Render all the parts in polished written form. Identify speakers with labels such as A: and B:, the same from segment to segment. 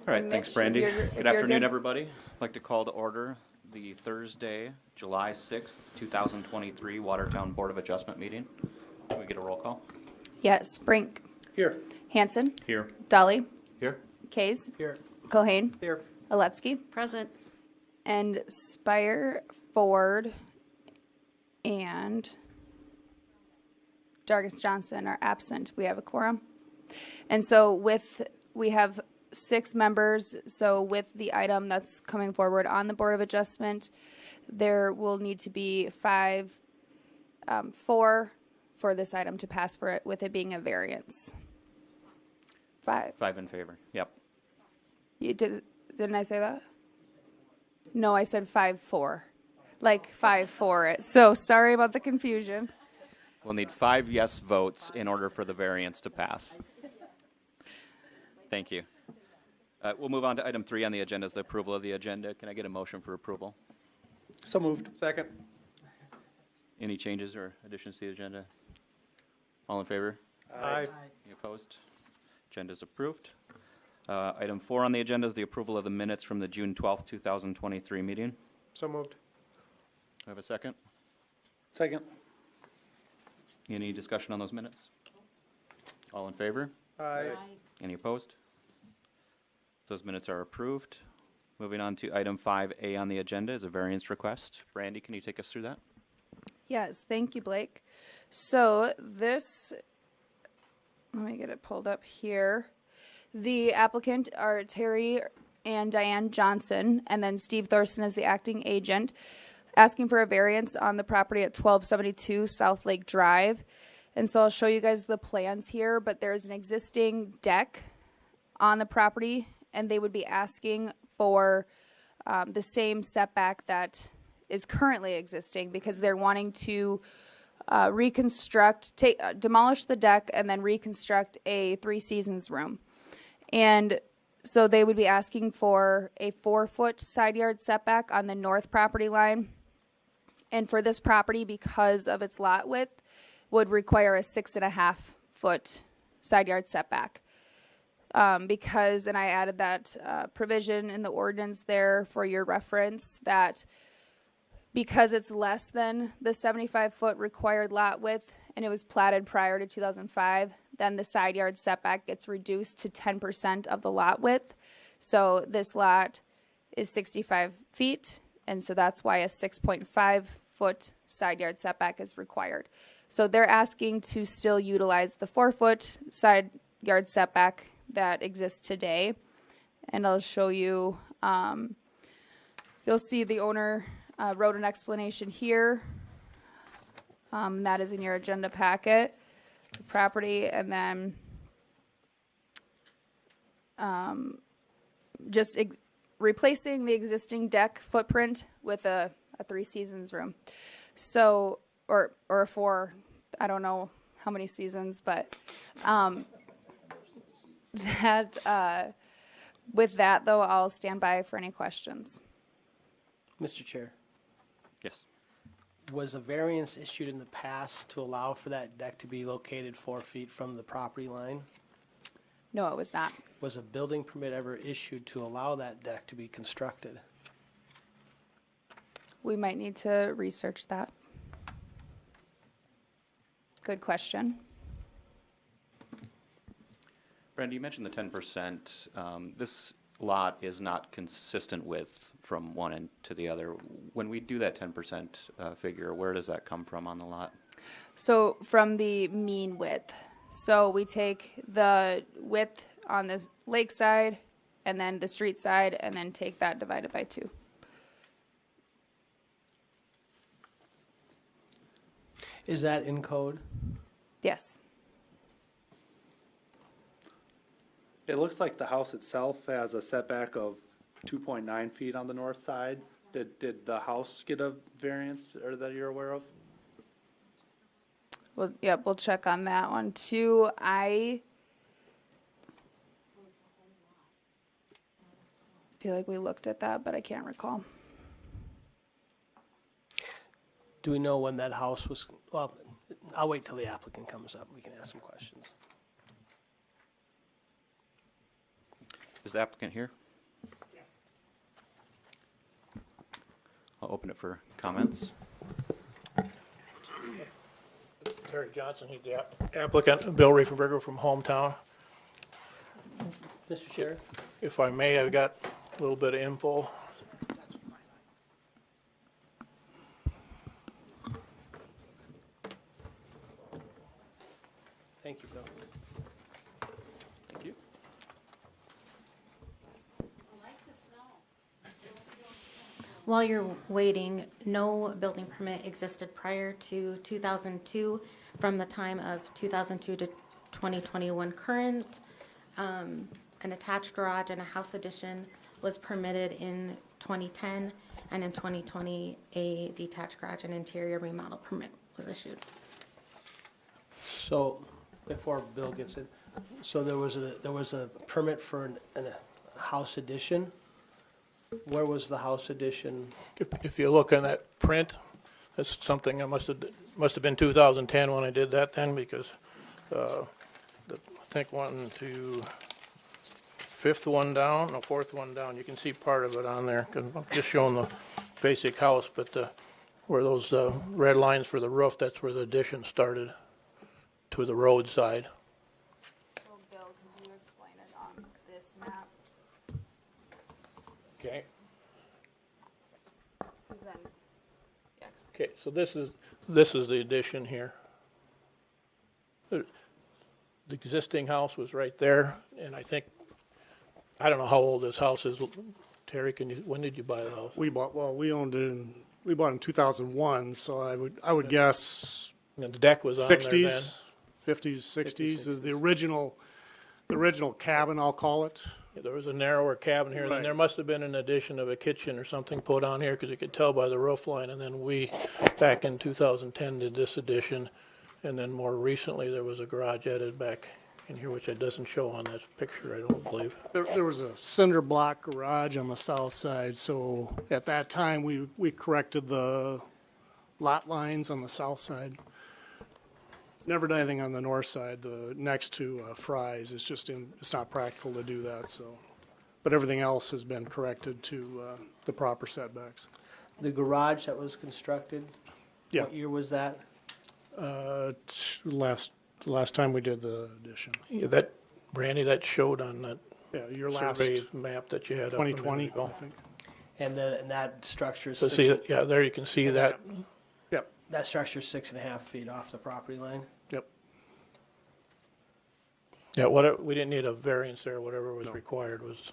A: All right,
B: And
A: thanks,
B: Mitch,
A: Brandy.
B: if
A: Good
B: you're
A: afternoon,
B: good.
A: everybody. I'd like to call to order the Thursday, July 6th, 2023 Watertown Board of Adjustment meeting. Can we get a roll call?
B: Yes, Brink,
C: Here.
B: Hanson,
A: Here.
B: Dolly,
A: Here.
B: Kays,
C: Here.
B: Kohane,
C: Here.
B: Aletsky,
D: Present.
B: and Spire, Ford, and Dargis Johnson are absent. We have a quorum. And so we have 6 members, so with the item that's coming forward on the Board of Adjustment, there will need to be 4 for this item to pass for it, with it being a variance. 5.
A: 5 in favor. Yep.
B: Didn't I say that? No, I said 5-4. Like 5-4 it. So sorry about the confusion.
A: We'll need 5 yes votes in order for the variance to pass. Thank you. We'll move on to item 3 on the agenda, is the approval of the agenda. Can I get a motion for approval?
C: So moved. Second.
A: Any changes or additions to the agenda? All in favor?
C: Aye.
A: Any opposed? Agenda is approved. Item 4 on the agenda is the approval of the minutes from the June 12th, 2023 meeting.
C: So moved.
A: Do I have a second?
C: Second.
A: Any discussion on those minutes? All in favor?
C: Aye.
A: Any opposed? Those minutes are approved. Moving on to item 5A on the agenda is a variance request. Brandy, can you take us through that?
B: Yes, thank you, Blake. So let me get it pulled up here. The applicant are Terry and Diane Johnson, and then Steve Thurston is the acting agent, asking for a variance on the property at 1272 South Lake Drive. And so I'll show you guys the plans here, but there's an existing deck on the property, and they would be asking for the same setback that is currently existing, because they're wanting to demolish the deck and then reconstruct a 3 Seasons room. And so they would be asking for a 4-foot side yard setback on the north property line. And for this property, because of its lot width, would require a 6.5-foot side yard setback. Because, and I added that provision in the ordinance there for your reference, that because it's less than the 75-foot required lot width and it was platted prior to 2005, then the side yard setback gets reduced to 10% of the lot width. So this lot is 65 feet, and so that's why a 6.5-foot side yard setback is required. So they're asking to still utilize the 4-foot side yard setback that exists today. And I'll show you, you'll see the owner wrote an explanation here. That is in your agenda packet, the property, and then just replacing the existing deck footprint with a 3 Seasons room. So, or a 4, I don't know how many seasons, but with that though, I'll stand by for any questions.
E: Mr. Chair,
A: Yes.
E: was a variance issued in the past to allow for that deck to be located 4 feet from the property line?
B: No, it was not.
E: Was a building permit ever issued to allow that deck to be constructed?
B: We might need to research that. Good question.
A: Brandy, you mentioned the 10%. This lot is not consistent with from one end to the other. When we do that 10% figure, where does that come from on the lot?
B: So from the mean width. So we take the width on the lake side and then the street side, and then take that divided by 2.
E: Is that in code?
B: Yes.
C: It looks like the house itself has a setback of 2.9 feet on the north side. Did the house get a variance or that you're aware of?
B: Well, yep, we'll check on that one too. I feel like we looked at that, but I can't recall.
E: Do we know when that house was, well, I'll wait till the applicant comes up. We can ask some questions.
A: Is the applicant here? I'll open it for comments.
D: Terry Johnson, he's the applicant, Bill Riefenberger from Hometown.
E: Mr. Chair?
D: If I may, I've got a little bit of info.
E: Thank you, Bill.
A: Thank you.
F: While you're waiting, no building permit existed prior to 2002. From the time of 2002 to 2021 current, an attached garage and a house addition was permitted in 2010, and in 2020, a detached garage and interior remodel permit was issued.
E: So, before Bill gets in, so there was a permit for a house addition? Where was the house addition?
D: If you look on that print, that's something I must have been 2010 when I did that then, because I think one to fifth one down, no, fourth one down, you can see part of it on there, 'cause I'm just showing the basic house, but where those red lines for the roof, that's where the addition started to the roadside.
B: So Bill, can you explain it on this map?
D: Okay.
B: Because then, yes.
D: Okay, so this is the addition here. The existing house was right there, and I don't know how old this house is. Terry, when did you buy the house?
G: We bought in 2001, so I would guess
D: And the deck was on there then.
G: 60s, 50s, 60s, is the original cabin, I'll call it.
D: There was a narrower cabin here, then
G: Right.
D: there must have been an addition of a kitchen or something put on here, because you could tell by the roof line, and then we, back in 2010, did this addition, and then more recently, there was a garage added back in here, which it doesn't show on this picture, I don't believe.
G: There was a cinder block garage on the south side, so at that time, we corrected the lot lines on the south side. Never done anything on the north side, the next to Fry's. It's not practical to do that, so. But everything else has been corrected to the proper setbacks.
E: The garage that was constructed?
G: Yeah.
E: What year was that?
G: Last time we did the addition.
D: Yeah, that, Brandy, that showed on that
G: Yeah, your last
D: survey map that you had up a minute
G: 2020,
D: ago.
G: I think.
E: And that structure is
D: So see, yeah, there you can see that.
G: Yep,
E: that structure's 6.5 feet off the property line?
G: yep.
D: Yeah, whatever, we didn't need a variance there, whatever was required was,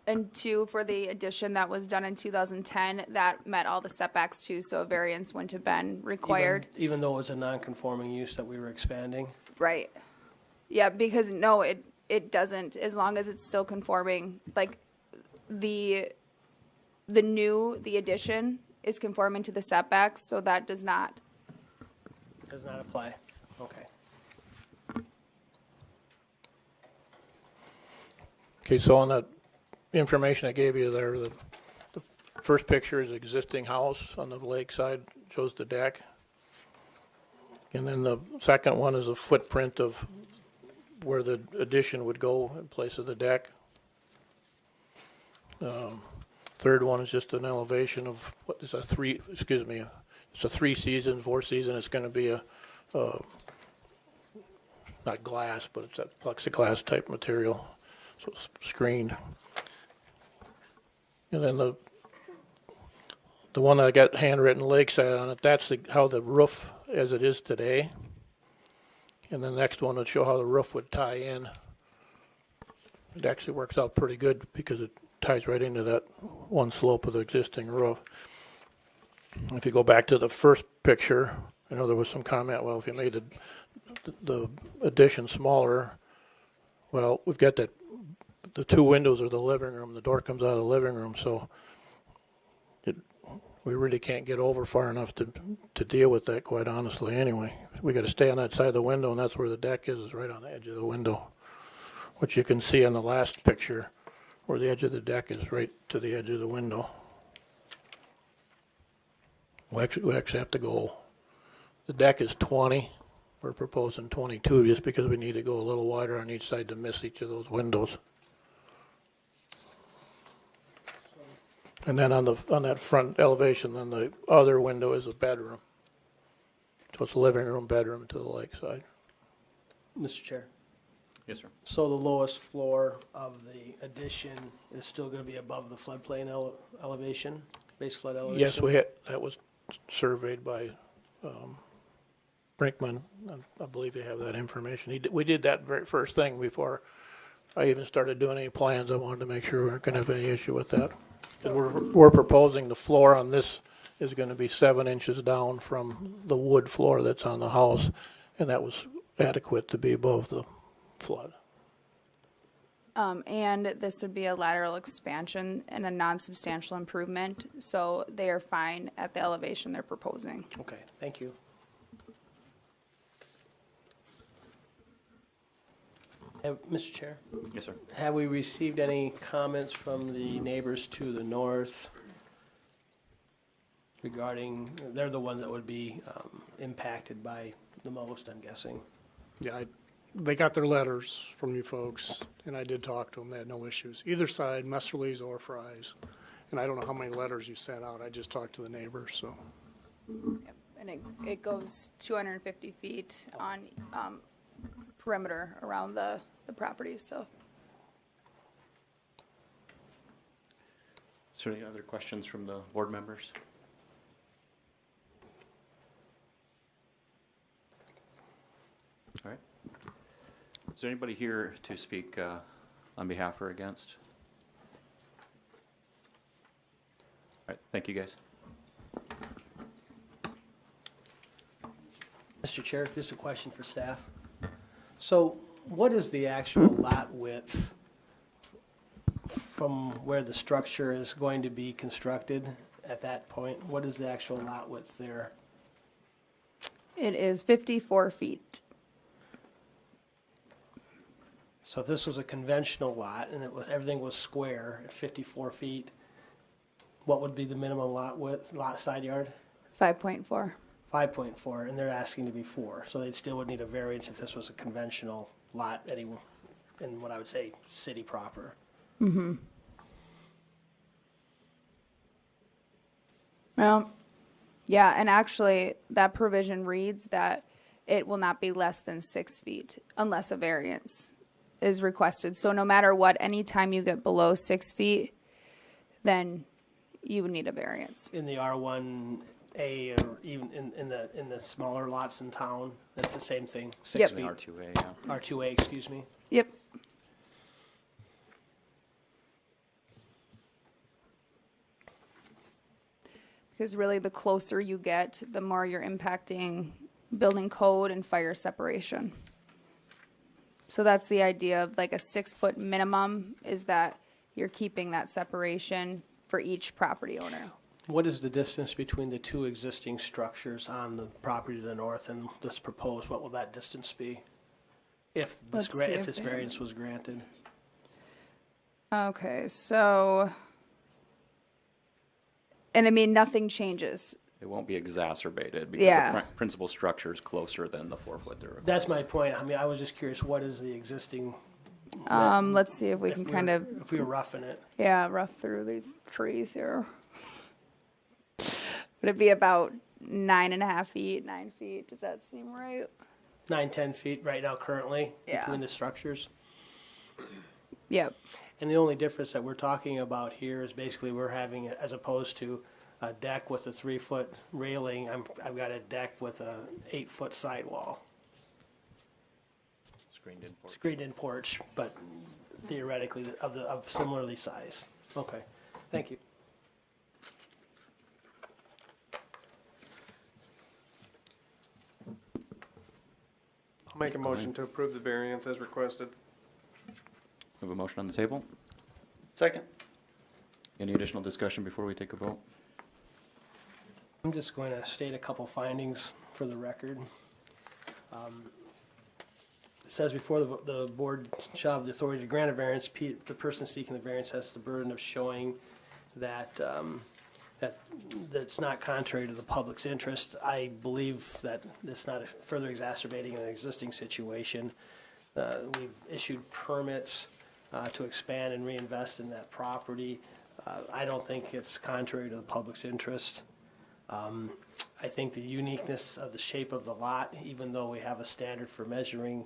B: And two, for the addition that was done in 2010, that met all the setbacks too, so a variance wouldn't have been required.
E: Even though it was a non-conforming use that we were expanding?
B: Right. Yeah, because no, it doesn't, as long as it's still conforming, like the addition is conforming to the setbacks, so that does not.
E: Does not apply? Okay.
D: okay, so on that information I gave you there, the first picture is existing house on the lakeside, shows the deck. And then the second one is a footprint of where the addition would go in place of the deck. Third one is just an elevation of, what is a it's a 3 season, 4 season, it's gonna be a, not glass, but it's that plexiglass type material, so it's screened. And then the one that I got handwritten Lakeside on it, that's how the roof as it is today. And the next one would show how the roof would tie in. It actually works out pretty good because it ties right into that one slope of the existing roof. If you go back to the first picture, I know there was some comment, well, if you made the addition smaller, well, we've got that, the 2 windows are the living room, the door comes out of the living room, so we really can't get over far enough to deal with that, quite honestly, anyway. We got to stay on that side of the window, and that's where the deck is right on the edge of the window, which you can see on the last picture, where the edge of the deck is right to the edge of the window. We actually have to go, the deck is 20, we're proposing 22, just because we need to go a little wider on each side to miss each of those windows. And then on that front elevation, then the other window is a bedroom. So it's a living room, bedroom to the lakeside.
E: Mr. Chair.
A: Yes, sir.
E: So the lowest floor of the addition is still going to be above the floodplain elevation, base flood elevation?
D: Yes, that was surveyed by Brinkman. I believe they have that information. We did that very first thing before I even started doing any plans. I wanted to make sure we weren't going to have any issue with that. 'Cause we're proposing the floor on this is going to be 7 inches down from the wood floor that's on the house, and that was adequate to be above the flood.
B: And this would be a lateral expansion and a non-substantial improvement, so they are fine at the elevation they're proposing.
E: Okay, thank you. Mr. Chair,
A: Yes, sir.
E: have we received any comments from the neighbors to the north regarding, they're the one that would be impacted by the most, I'm guessing?
G: Yeah, they got their letters from you folks, and I did talk to them. They had no issues. Either side, Messerly's or Fry's. And I don't know how many letters you sent out. I just talked to the neighbors, so.
B: Yep. And it goes 250 feet on perimeter around the property, so.
A: Is there any other questions from the board members? All right. Is there anybody here to speak on behalf or against? All right, thank you, guys.
E: Mr. Chair, just a question for staff. So what is the actual lot width from where the structure is going to be constructed at that point? What is the actual lot width there?
B: It is 54 feet.
E: So if this was a conventional lot and everything was square at 54 feet, what would be the minimum lot width, lot side yard?
B: 5.4.
E: 5.4, and they're asking to be 4. So they still would need a variance if this was a conventional lot anywhere in what I would say city proper.
B: Well, yeah, and actually that provision reads that it will not be less than 6 feet unless a variance is requested. So no matter what, anytime you get below 6 feet, then you would need a variance.
E: In the R1A or even in the smaller lots in town, that's the same thing, 6
B: Yep.
E: feet.
A: R2A, yeah.
E: R2A, excuse me.
B: Yep. Because really the closer you get, the more you're impacting building code and fire separation. So that's the idea of like a 6-foot minimum, is that you're keeping that separation for each property owner.
E: What is the distance between the two existing structures on the property to the north and this proposed? What will that distance be? If
B: Let's see if
E: this
B: they-
E: variance was granted?
B: Okay, so, and I mean, nothing changes.
A: It won't be exacerbated because
B: Yeah.
A: the principal structure is closer than the 4-foot they're requiring.
E: That's my point. I mean, I was just curious, what is the existing?
B: Let's see if we
E: if
B: can
E: we
B: kind
E: were-
B: of,
E: If we were roughing it.
B: yeah, rough through these trees here. Would it be about 9.5 feet, 9 feet? Does that seem right?
E: 9, 10 feet right now currently
B: Yeah.
E: between the structures.
B: Yep.
E: And the only difference that we're talking about here is basically we're having, as opposed to a deck with a 3-foot railing, I've got a deck with a 8-foot sidewall.
A: Screened in porch.
E: Screened-in porch, but theoretically of similarly size. Okay, thank you.
H: I'll make a motion to approve the variance as requested.
A: We have a motion on the table.
C: Second.
A: Any additional discussion before we take a vote?
E: I'm just going to state a couple findings for the record. It says before the board shall have the authority to grant a variance, the person seeking the variance has the burden of showing that that's not contrary to the public's interest. I believe that it's not further exacerbating an existing situation. We've issued permits to expand and reinvest in that property. I don't think it's contrary to the public's interest. I think the uniqueness of the shape of the lot, even though we have a standard for measuring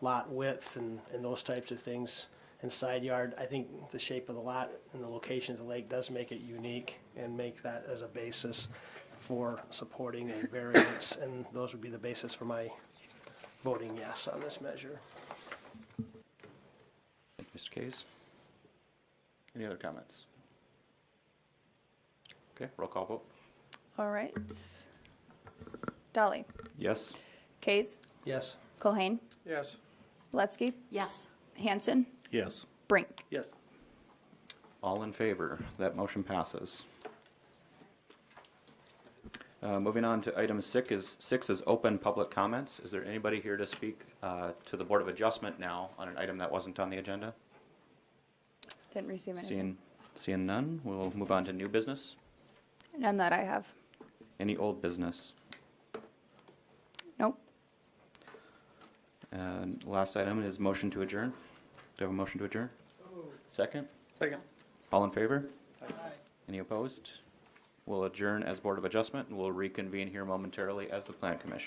E: lot width and those types of things and side yard, I think the shape of the lot and the location of the lake does make it unique and make that as a basis for supporting a variance, and those would be the basis for my voting yes on this measure.
A: Thank you, Mr. Kays. Any other comments? Okay, roll call vote.
B: All right. Dolly.
A: Yes.
B: Kays.
E: Yes.
B: Culhane.
H: Yes.
B: Letsky.
F: Yes.
B: Hanson.
A: Yes.
B: Brink.
C: Yes.
A: All in favor, that motion passes. Moving on to item 6 is open public comments. Is there anybody here to speak to the Board of Adjustment now on an item that wasn't on the agenda?
B: Didn't receive anything.
A: Seeing none, we'll move on to new business.
B: None that I have.
A: Any old business?
B: Nope.
A: And last item is motion to adjourn. Do you have a motion to adjourn? Second?
C: Second.
A: All in favor? Any opposed? We'll adjourn as Board of Adjustment, and we'll reconvene here momentarily as the Plan Commission.